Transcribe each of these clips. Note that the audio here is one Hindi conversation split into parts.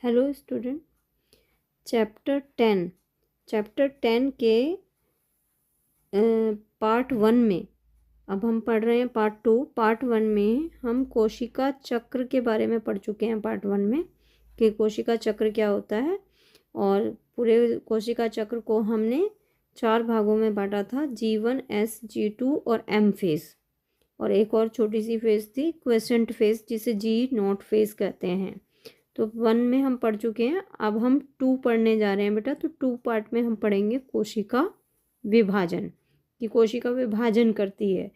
हेलो स्टूडेंट, चैप्टर 10 के पार्ट 1 में अब हम पढ़ रहे हैं पार्ट 2। पार्ट 1 में हम कोशिका चक्र के बारे में पढ़ चुके हैं पार्ट 1 में कि कोशिका चक्र क्या होता है, और पूरे कोशिका चक्र को हमने 4 भागों में बांटा था, G1, S, G2 और M फेज, और एक और छोटी सी फेज थी क्वेसेंट फेज जिसे G0 फेज कहते हैं। तो 1 में हम पढ़ चुके हैं, अब हम 2 पढ़ने जा रहे हैं बेटा। तो 2 पार्ट में हम पढ़ेंगे कोशिका विभाजन, कि कोशिका विभाजन करती है।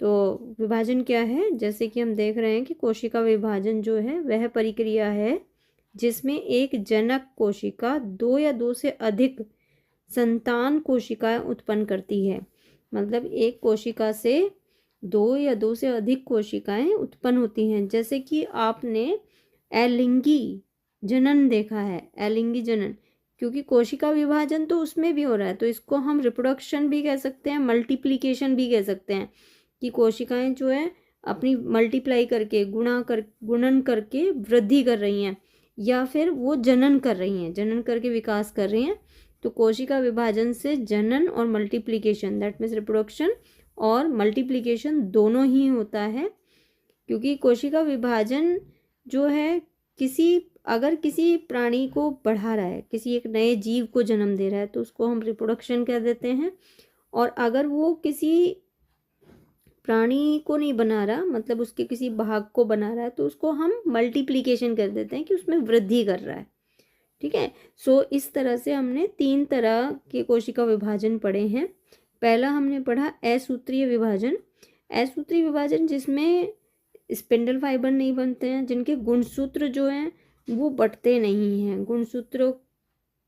तो विभाजन क्या है, जैसे कि हम देख रहे हैं कि कोशिका विभाजन जो है वह प्रक्रिया है जिसमें एक जनक कोशिका 2 या 2 से अधिक संतान कोशिकाएं उत्पन्न करती है। मतलब एक कोशिका से 2 या 2 से अधिक कोशिकाएं उत्पन्न होती हैं। जैसे कि आपने अलिंगी जनन देखा है, अलिंगी जनन, क्योंकि कोशिका विभाजन तो उसमें भी हो रहा है, तो इसको हम रिप्रोडक्शन भी कह सकते हैं, मल्टीप्लिकेशन भी कह सकते हैं, कि कोशिकाएं जो है अपनी मल्टीप्लाई करके गुणन करके वृद्धि कर रही हैं, या फिर वो जनन कर रही हैं, जनन करके विकास कर रही हैं। तो कोशिका विभाजन से जनन और मल्टीप्लिकेशन, दैट मीन्स रिप्रोडक्शन और मल्टीप्लिकेशन दोनों ही होता है। क्योंकि कोशिका विभाजन जो है अगर किसी प्राणी को बढ़ा रहा है, किसी एक नए जीव को जन्म दे रहा है, तो उसको हम रिप्रोडक्शन कह देते हैं। और अगर वो किसी प्राणी को नहीं बना रहा, मतलब उसके किसी भाग को बना रहा है, तो उसको हम मल्टीप्लिकेशन कर देते हैं, कि उसमें वृद्धि कर रहा है। ठीक है। सो इस तरह से हमने 3 तरह के कोशिका विभाजन पढ़े हैं। पहला हमने पढ़ा असूत्रीय विभाजन। असूत्रीय विभाजन जिसमें स्पिंडल फाइबर नहीं बनते हैं, जिनके गुणसूत्र जो हैं वो बटते नहीं हैं, गुणसूत्रों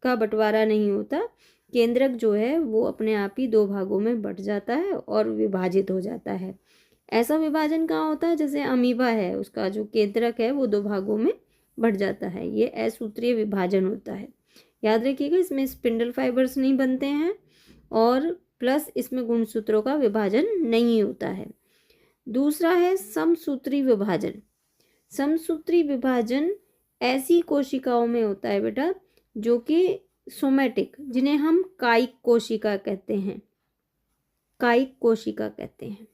का बंटवारा नहीं होता, केंद्रक जो है वो अपने आप ही 2 भागों में बट जाता है और विभाजित हो जाता है। ऐसा विभाजन कहाँ होता है, जैसे अमीबा है, उसका जो केंद्रक है वो 2 भागों में बढ़ जाता है, ये असूत्रीय विभाजन होता है। याद रखिएगा, इसमें स्पिंडल फाइबर्स नहीं बनते हैं और प्लस इसमें गुणसूत्रों का विभाजन नहीं होता है। दूसरा है समसूत्री विभाजन। समसूत्री विभाजन ऐसी कोशिकाओं में होता है बेटा जो कि सोमैटिक, जिन्हें हम कायिक कोशिका कहते हैं, कायिक कोशिका कहते हैं।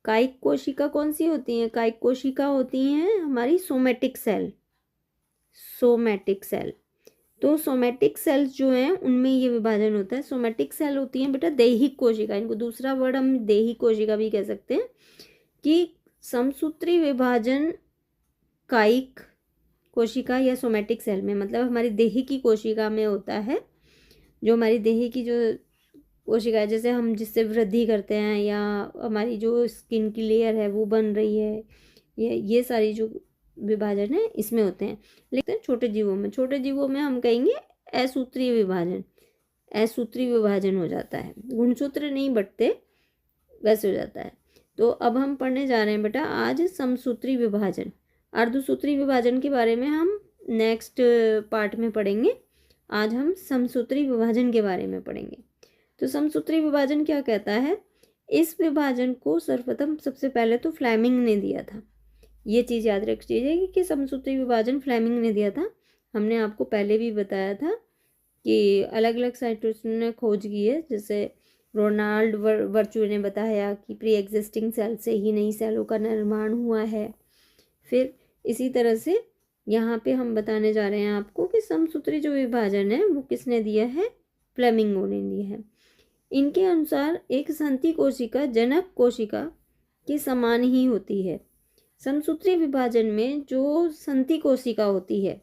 कायिक कोशिका कौन सी होती हैं, कायिक कोशिका होती हैं हमारी सोमैटिक सेल, सोमैटिक सेल। तो सोमैटिक सेल्स जो हैं उनमें ये विभाजन होता है। सोमैटिक सेल होती हैं बेटा दैहिक कोशिका, इनको दूसरा वर्ड हम दैहिक कोशिका भी कह सकते हैं। कि समसूत्री विभाजन कायिक कोशिका या सोमैटिक सेल में, मतलब हमारी देही की कोशिका में होता है, जो हमारी देही की जो कोशिका है, जैसे हम जिससे वृद्धि करते हैं, या हमारी जो स्किन की लेयर है वो बन रही है, ये सारी जो विभाजन है इसमें होते हैं। लेकिन छोटे जीवों में हम कहेंगे असूत्रीय विभाजन, असूत्रीय विभाजन हो जाता है, गुणसूत्र नहीं बटते, वैसे हो जाता है। तो अब हम पढ़ने जा रहे हैं बेटा आज समसूत्री विभाजन। अर्धसूत्री विभाजन के बारे में हम नेक्स्ट पार्ट में पढ़ेंगे, आज हम समसूत्री विभाजन के बारे में पढ़ेंगे। तो समसूत्री विभाजन क्या कहता है, इस विभाजन को सर्वप्रथम सबसे पहले तो फ्लेमिंग ने दिया था। ये चीज़ याद रख लीजिए कि समसूत्री विभाजन फ्लेमिंग ने दिया था। हमने आपको पहले भी बताया था कि अलग अलग साइंटिस्टों ने खोज की है, जैसे रोनाल्ड वर्चू ने बताया कि प्री एग्जिस्टिंग सेल से ही नई सेलों का निर्माण हुआ है। फिर इसी तरह से यहाँ पे हम बताने जा रहे हैं आपको कि समसूत्री जो विभाजन है वो किसने दिया है, फ्लेमिंग ने दिया है। इनके अनुसार एक संति कोशिका जनक कोशिका के समान ही होती है। समसूत्री विभाजन में जो संति कोशिका होती है,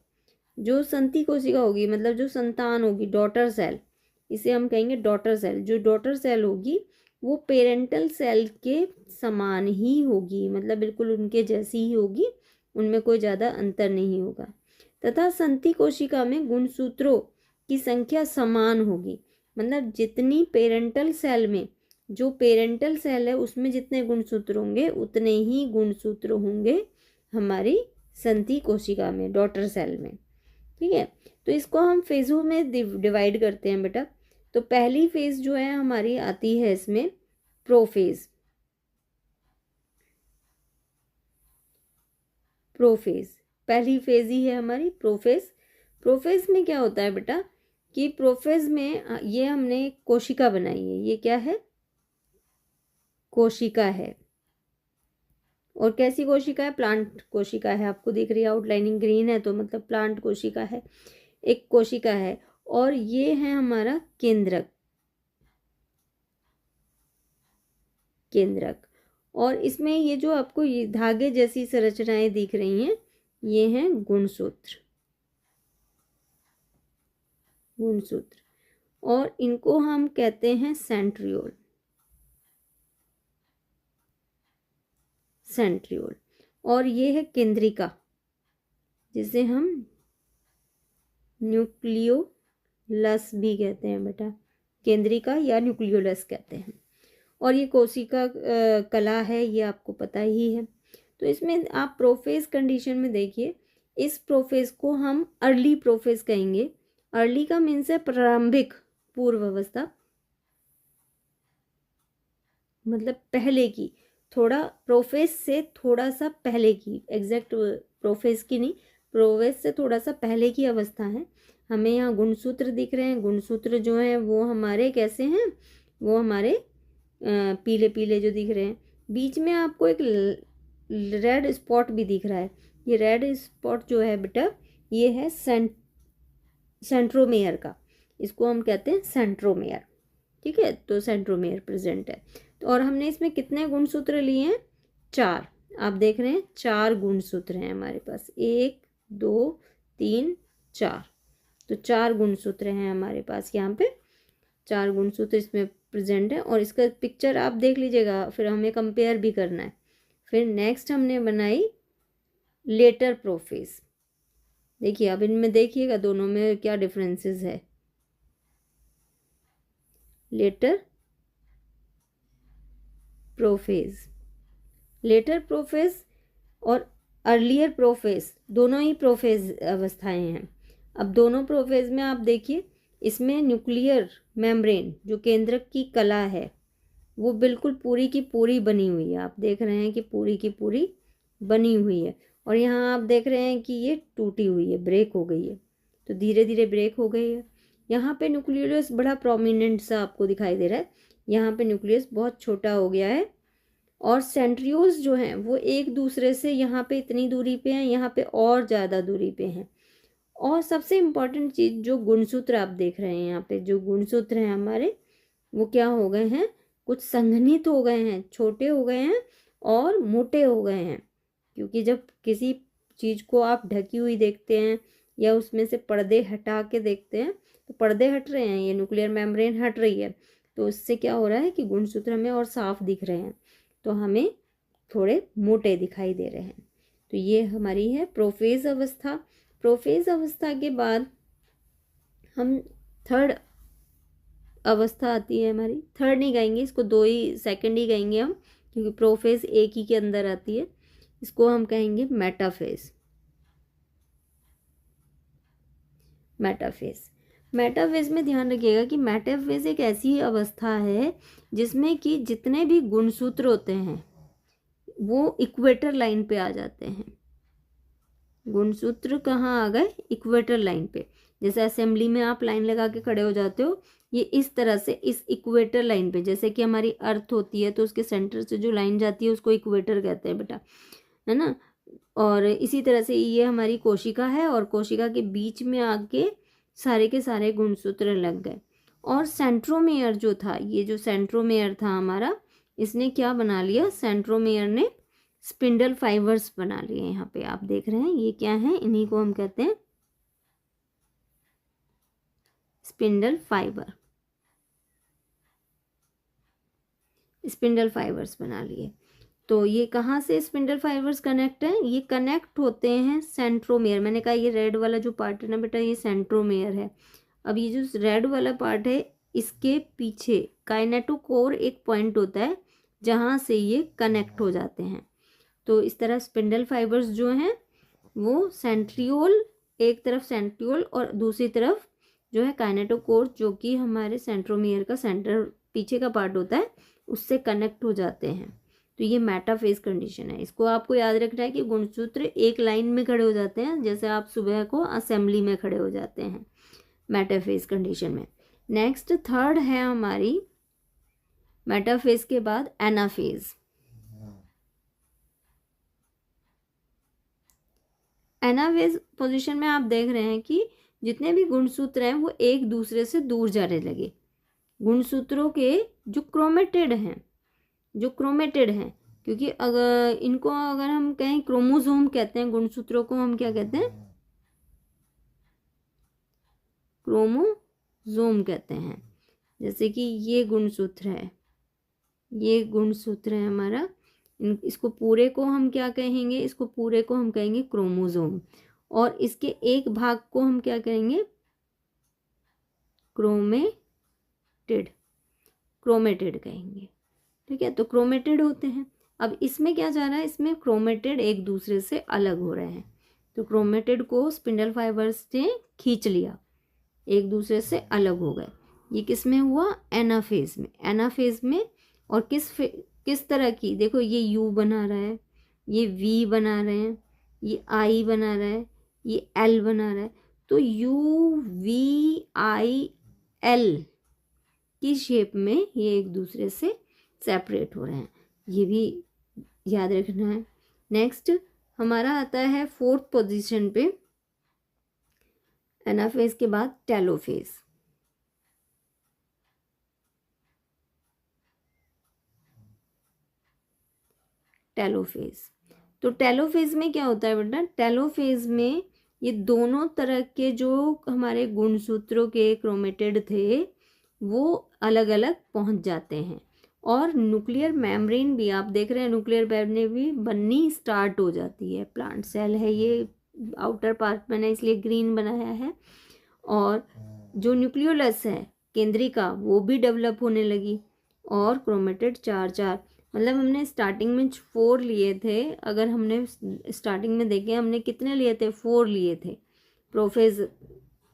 जो संति कोशिका होगी, मतलब जो संतान होगी, डॉटर सेल, इसे हम कहेंगे डॉटर सेल। जो डॉटर सेल होगी वो पेरेंटल सेल के समान ही होगी, मतलब बिल्कुल उनके जैसी ही होगी, उनमें कोई ज़्यादा अंतर नहीं होगा। तथा संति कोशिका में गुणसूत्रों की संख्या समान होगी, मतलब जितनी पेरेंटल सेल में, जो पेरेंटल सेल है उसमें जितने गुणसूत्र होंगे उतने ही गुणसूत्र होंगे हमारी संति कोशिका में, डॉटर सेल में। ठीक है। तो इसको हम फेजों में डिवाइड करते हैं बेटा। तो पहली फेज जो है हमारी आती है इसमें प्रोफेज। प्रोफेज पहली फेज ही है हमारी प्रोफेज। प्रोफेज में क्या होता है बेटा कि प्रोफेज में ये हमने कोशिका बनाई है, ये क्या है, कोशिका है। और कैसी कोशिका है, प्लांट कोशिका है। आपको दिख रही है आउटलाइनिंग ग्रीन है तो मतलब प्लांट कोशिका है, एक कोशिका है। और ये है हमारा केंद्रक, केंद्रक। और इसमें ये जो आपको ये धागे जैसी संरचनाएं दिख रही हैं, ये हैं गुणसूत्र, गुणसूत्र। और इनको हम कहते हैं सेंट्रियोल, सेंट्रियोल। और ये है केंद्रिका, जिसे हम न्यूक्लियोलस भी कहते हैं बेटा, केंद्रिका या न्यूक्लियोलस कहते हैं। और ये कोशिका कला है, ये आपको पता ही है। तो इसमें आप प्रोफेज कंडीशन में देखिए, इस प्रोफेज को हम अर्ली प्रोफेज कहेंगे। अर्ली का मीन्स है प्रारंभिक, पूर्व अवस्था, मतलब पहले की, थोड़ा प्रोफेज से थोड़ा सा पहले की, एग्जैक्ट प्रोफेज की नहीं, प्रोफेज से थोड़ा सा पहले की अवस्था है। हमें यहाँ गुणसूत्र दिख रहे हैं, गुणसूत्र जो हैं वो हमारे कैसे हैं, वो हमारे पीले पीले जो दिख रहे हैं। बीच में आपको एक रेड स्पॉट भी दिख रहा है, ये रेड स्पॉट जो है बेटा ये है सेंट्रोमेयर का, इसको हम कहते हैं सेंट्रोमेयर। ठीक है, तो सेंट्रोमेयर प्रेजेंट है। तो और हमने इसमें कितने गुणसूत्र लिए हैं, 4। आप देख रहे हैं 4 गुणसूत्र हैं हमारे पास, 1 2 3 4। तो 4 गुणसूत्र हैं हमारे पास, यहाँ पे 4 गुणसूत्र इसमें प्रेजेंट है। और इसका पिक्चर आप देख लीजिएगा, फिर हमें कंपेयर भी करना है। फिर नेक्स्ट हमने बनाई लेटर प्रोफेज। देखिए अब इनमें देखिएगा दोनों में क्या डिफरेंसेस है। लेटर प्रोफेज, लेटर प्रोफेज और अर्लियर प्रोफेज दोनों ही प्रोफेज अवस्थाएं हैं। अब दोनों प्रोफेज में आप देखिए, इसमें न्यूक्लियर मेम्ब्रेन जो केंद्रक की कला है वो बिल्कुल पूरी की पूरी बनी हुई है। आप देख रहे हैं कि पूरी की पूरी बनी हुई है। और यहाँ आप देख रहे हैं कि ये टूटी हुई है, ब्रेक हो गई है, तो धीरे धीरे ब्रेक हो गई है। यहाँ पे न्यूक्लियस बड़ा प्रोमिनेंट सा आपको दिखाई दे रहा है, यहाँ पे न्यूक्लियस बहुत छोटा हो गया है। और सेंट्रियोल्स जो हैं वो एक दूसरे से यहाँ पे इतनी दूरी पे हैं, यहाँ पे और ज़्यादा दूरी पे हैं। और सबसे इम्पॉर्टेंट चीज़, जो गुणसूत्र आप देख रहे हैं यहाँ पे, जो गुणसूत्र हैं हमारे वो क्या हो गए हैं, कुछ संघनित हो गए हैं, छोटे हो गए हैं और मोटे हो गए हैं। क्योंकि जब किसी चीज़ को आप ढकी हुई देखते हैं या उसमें से पर्दे हटा के देखते हैं, तो पर्दे हट रहे हैं, ये न्यूक्लियर मेम्ब्रेन हट रही है, तो इससे क्या हो रहा है कि गुणसूत्र हमें और साफ दिख रहे हैं, तो हमें थोड़े मोटे दिखाई दे रहे हैं। तो ये हमारी है प्रोफेज अवस्था। प्रोफेज अवस्था के बाद हम थर्ड अवस्था आती है हमारी, थर्ड नहीं कहेंगे इसको, 2 ही सेकंड ही कहेंगे हम, क्योंकि प्रोफेज एक ही के अंदर आती है। इसको हम कहेंगे मेटाफेज। मेटाफेज, मेटाफेज में ध्यान रखिएगा कि मेटाफेज एक ऐसी अवस्था है जिसमें कि जितने भी गुणसूत्र होते हैं वो इक्वेटर लाइन पे आ जाते हैं। गुणसूत्र कहाँ आ गए, इक्वेटर लाइन पे। जैसे असेंबली में आप लाइन लगा के खड़े हो जाते हो, ये इस तरह से इस इक्वेटर लाइन पे, जैसे कि हमारी अर्थ होती है तो उसके सेंटर से जो लाइन जाती है उसको इक्वेटर कहते हैं बेटा, है ना। और इसी तरह से ये हमारी कोशिका है और कोशिका के बीच में आके सारे के सारे गुणसूत्र लग गए। और सेंट्रोमेयर जो था, ये जो सेंट्रोमेयर था हमारा, इसने क्या बना लिया, सेंट्रोमेयर ने स्पिंडल फाइबर्स बना लिए। यहाँ पे आप देख रहे हैं ये क्या है, इन्हीं को हम कहते हैं स्पिंडल फाइबर। स्पिंडल फाइबर्स बना लिए। तो ये कहाँ से स्पिंडल फाइबर्स कनेक्ट है, ये कनेक्ट होते हैं सेंट्रोमेयर। मैंने कहा ये रेड वाला जो पार्ट है ना बेटा, ये सेंट्रोमेयर है। अब ये जो रेड वाला पार्ट है, इसके पीछे काइनेटोकोर एक पॉइंट होता है जहाँ से ये कनेक्ट हो जाते हैं। तो इस तरह स्पिंडल फाइबर्स जो हैं वो सेंट्रियोल, एक तरफ सेंट्रियोल और दूसरी तरफ जो है काइनेटोकोर, जो कि हमारे सेंट्रोमेयर का सेंटर पीछे का पार्ट होता है, उससे कनेक्ट हो जाते हैं। तो ये मेटाफेज कंडीशन है। इसको आपको याद रखना है कि गुणसूत्र एक लाइन में खड़े हो जाते हैं, जैसे आप सुबह को असेंबली में खड़े हो जाते हैं मेटाफेज कंडीशन में। नेक्स्ट थर्ड है हमारी मेटाफेज के बाद एनाफेज। एनाफेज पोजीशन में आप देख रहे हैं कि जितने भी गुणसूत्र हैं वो एक दूसरे से दूर जाने लगे। गुणसूत्रों के जो क्रोमेटिड हैं, क्योंकि अगर इनको अगर हम कहें क्रोमोसोम कहते हैं, गुणसूत्रों को हम क्या कहते हैं, क्रोमोसोम कहते हैं। जैसे कि ये गुणसूत्र है हमारा, इसको पूरे को हम क्या कहेंगे, इसको पूरे को हम कहेंगे क्रोमोसोम, और इसके एक भाग को हम क्या कहेंगे, क्रोमेटिड कहेंगे। ठीक है, तो क्रोमेटिड होते हैं। अब इसमें क्या जा रहा है, इसमें क्रोमेटिड एक दूसरे से अलग हो रहे हैं, तो क्रोमेटिड को स्पिंडल फाइबर्स ने खींच लिया, एक दूसरे से अलग हो गए। ये किस में हुआ, एनाफेज में। और किस तरह की, देखो ये यू बना रहा है, ये वी बना रहे हैं, ये आई बना रहा है, ये एल बना रहा है। तो यू वी आई एल की शेप में ये एक दूसरे से सेपरेट हो रहे हैं, ये भी याद रखना है। नेक्स्ट हमारा आता है फोर्थ पोजीशन पे एनाफेज के बाद टेलोफेज। तो टेलोफेज में क्या होता है बेटा, टेलोफेज में ये दोनों तरह के जो हमारे गुणसूत्रों के क्रोमेटिड थे वो अलग अलग पहुंच जाते हैं, और न्यूक्लियर मेम्ब्रेन भी आप देख रहे हैं, न्यूक्लियर मेम्ब्रेन भी बननी स्टार्ट हो जाती है। प्लांट सेल है ये, आउटर पार्ट मैंने इसलिए ग्रीन बनाया है, और जो न्यूक्लियोलस है केंद्रिका वो भी डेवलप होने लगी, और क्रोमेटिड चार मतलब हमने स्टार्टिंग में 4 लिए थे, अगर हमने स्टार्टिंग में देखे हमने कितने लिए थे, 4 लिए थे प्रोफेज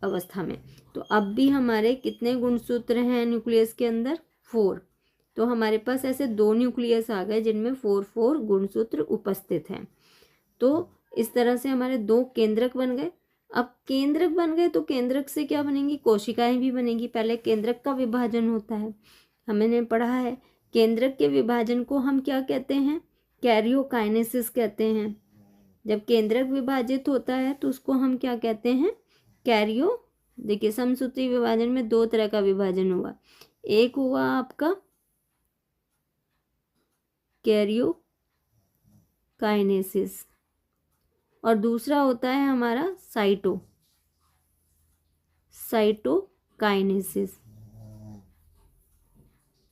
अवस्था में। तो अब भी हमारे कितने गुणसूत्र हैं न्यूक्लियस के अंदर, 4। तो हमारे पास ऐसे 2 न्यूक्लियस आ गए जिनमें 4 गुणसूत्र उपस्थित हैं। तो इस तरह से हमारे 2 केंद्रक बन गए। अब केंद्रक बन गए तो केंद्रक से क्या बनेंगी, कोशिकाएं भी बनेंगी। पहले केंद्रक का विभाजन होता है, हमने पढ़ा है। केंद्रक के विभाजन को हम क्या कहते हैं, कैरियोकाइनेसिस कहते हैं। जब केंद्रक विभाजित होता है तो उसको हम क्या कहते हैं, देखिए समसूत्री विभाजन में 2 तरह का विभाजन हुआ, एक हुआ आपका कैरियोकाइनेसिस और दूसरा होता है हमारा साइटोकाइनेसिस।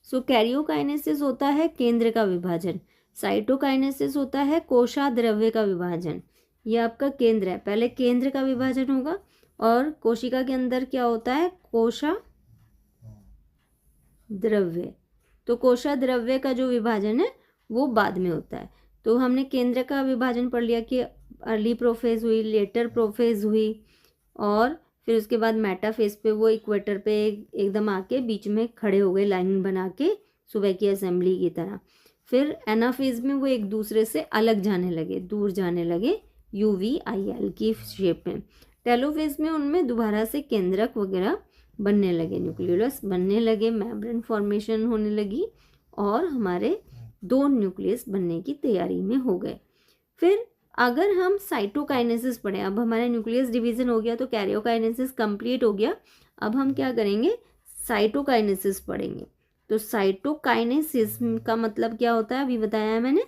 सो कैरियोकाइनेसिस होता है केंद्र का विभाजन, साइटोकाइनेसिस होता है कोशाद्रव्य का विभाजन। ये आपका केंद्र है, पहले केंद्र का विभाजन होगा, और कोशिका के अंदर क्या होता है, कोशाद्रव्य। तो कोशाद्रव्य का जो विभाजन है वो बाद में होता है। तो हमने केंद्र का विभाजन पढ़ लिया कि अर्ली प्रोफेज हुई, लेटर प्रोफेज हुई, और फिर उसके बाद मेटाफेज पे वो इक्वेटर पे एकदम आके बीच में खड़े हो गए लाइन बना के, सुबह की असेंबली की तरह। फिर एनाफेज में वो एक दूसरे से अलग जाने लगे, दूर जाने लगे, UVIL की शेप में। टेलोफेज में उनमें दोबारा से केंद्रक वगैरह बनने लगे, न्यूक्लियोलस बनने लगे, मेम्ब्रेन फॉर्मेशन होने लगी, और हमारे 2 न्यूक्लियस बनने की तैयारी में हो गए। फिर अगर हम साइटोकाइनेसिस पढ़ें, अब हमारा न्यूक्लियस डिवीजन हो गया तो कैरियोकाइनेसिस कंप्लीट हो गया। अब हम क्या करेंगे, साइटोकाइनेसिस पढ़ेंगे। तो साइटोकाइनेसिस का मतलब क्या होता है, अभी बताया है मैंने,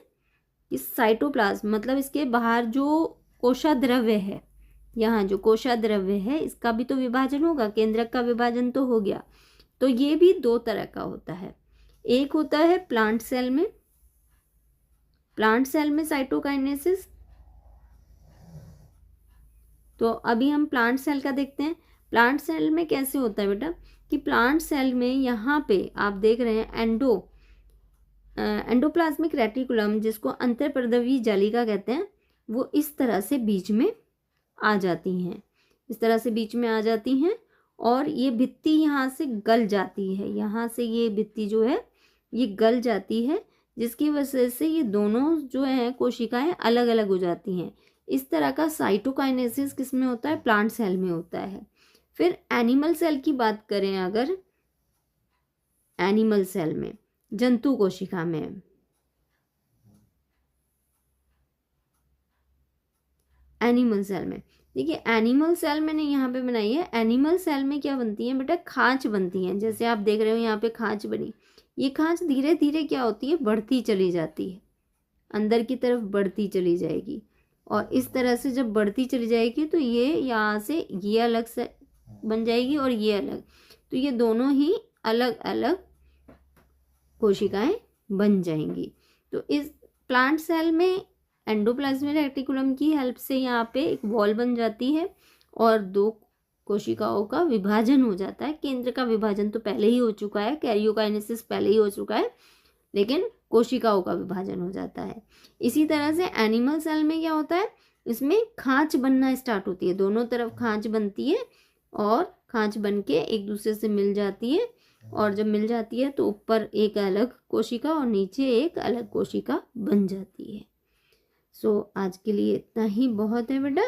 कि साइटोप्लाज्म मतलब इसके बाहर जो कोशाद्रव्य है, यहाँ जो कोशाद्रव्य है इसका भी तो विभाजन होगा, केंद्रक का विभाजन तो हो गया। तो ये भी 2 तरह का होता है, एक होता है प्लांट सेल में साइटोकाइनेसिस। तो अभी हम प्लांट सेल का देखते हैं। प्लांट सेल में कैसे होता है बेटा, कि प्लांट सेल में यहाँ पे आप देख रहे हैं एंडोप्लाज्मिक रेटिकुलम, जिसको अंतर्प्रद्रवी जालिका कहते हैं, वो इस तरह से बीच में आ जाती हैं, और ये भित्ति यहाँ से गल जाती है, यहाँ से ये भित्ति जो है ये गल जाती है, जिसकी वजह से ये दोनों जो है कोशिकाएं अलग अलग हो जाती हैं। इस तरह का साइटोकाइनेसिस किस में होता है? प्लांट सेल में होता है। फिर एनिमल सेल की बात करें अगर, एनिमल सेल में, जंतु कोशिका में, एनिमल सेल में देखिए, एनिमल सेल मैंने यहाँ पे बनाई है। एनिमल सेल में क्या बनती है बेटा? खांच बनती है। जैसे आप देख रहे हो यहाँ पे खांच बनी, ये खांच धीरे धीरे क्या होती है? बढ़ती चली जाती है, अंदर की तरफ बढ़ती चली जाएगी। और इस तरह से जब बढ़ती चली जाएगी तो ये यहाँ से ये अलग से बन जाएगी और ये अलग, तो ये दोनों ही अलग अलग कोशिकाएं बन जाएंगी। तो इस प्लांट सेल में एंडोप्लाज्मिक रेटिकुलम की हेल्प से यहाँ पे एक वॉल बन जाती है और दो कोशिकाओं का विभाजन हो जाता है। केंद्र का विभाजन तो पहले ही हो चुका है, कैरियोकाइनेसिस पहले ही हो चुका है, लेकिन कोशिकाओं का विभाजन हो जाता है। इसी तरह से एनिमल सेल में क्या होता है? इसमें खांच बनना स्टार्ट होती है, दोनों तरफ खांच बनती है और खांच बन के एक दूसरे से मिल जाती है। और जब मिल जाती है तो ऊपर एक अलग कोशिका और नीचे एक अलग कोशिका बन जाती है। सो आज के लिए इतना ही बहुत है बेटा।